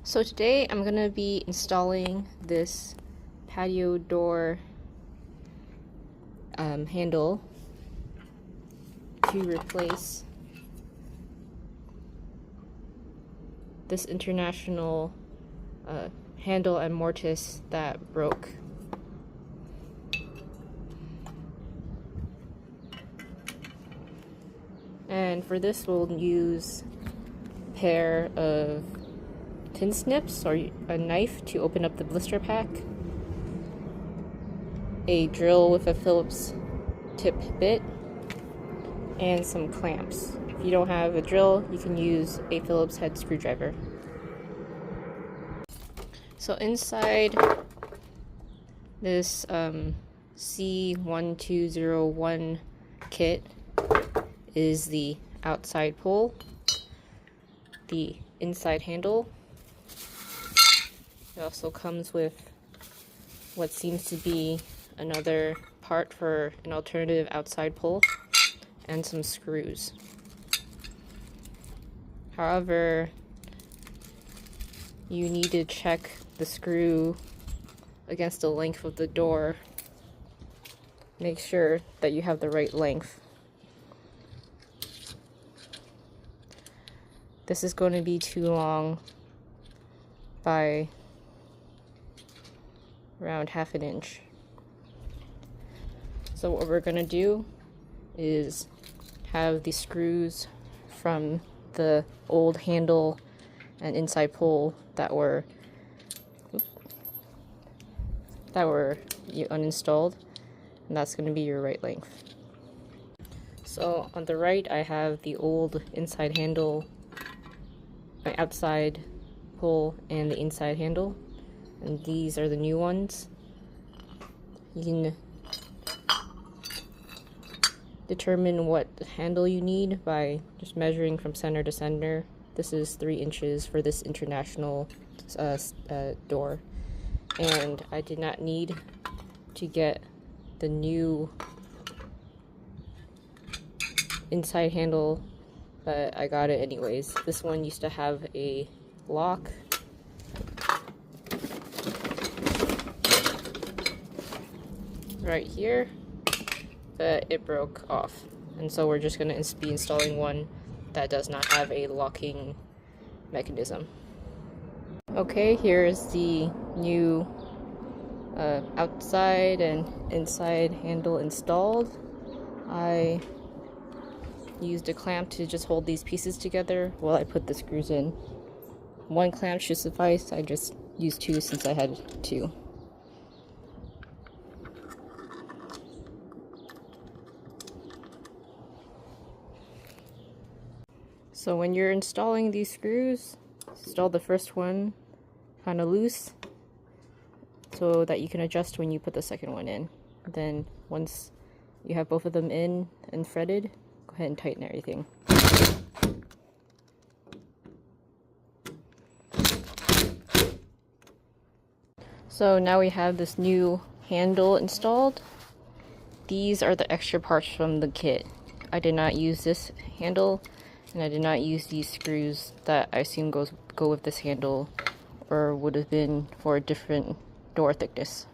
So today I'm going to be installing this patio door handle to replace this international handle and mortise that broke. And for this we'll use a pair of tin snips or a knife to open up the blister pack, a drill with a Phillips tip bit, and some clamps. If you don't have a drill, you can use a Phillips head screwdriver. So inside this C1201 kit is the outside pole, the inside handle. It also comes with what seems to be another part for an alternative outside pole and some screws. However, you need to check the screw against the length of the door. Make sure that you have the right length. This is going to be too long by around ½ an inch. So what we're going to do is have the screws from the old handle and inside pole that were uninstalled, and that's going to be your right length. So on the right I have the old inside handle, my outside pole, and the inside handle, and these are the new ones. You can determine what handle you need by just measuring from center to center. This is 3 inches for this international door, and I did not need to get the new inside handle, but I got it anyways. This one used to have a lock right here, but it broke off, and so we're just going to be installing one that does not have a locking mechanism. Okay, here's the new outside and inside handle installed. I used a clamp to just hold these pieces together while I put the screws in. 1 clamp should suffice. I just used 2 since I had 2. So when you're installing these screws, install the first one kind of loose so that you can adjust when you put the second one in. Then once you have both of them in and threaded, go ahead and tighten everything. So now we have this new handle installed. These are the extra parts from the kit. I did not use this handle, and I did not use these screws that I assume go with this handle, or would have been for a different door thickness.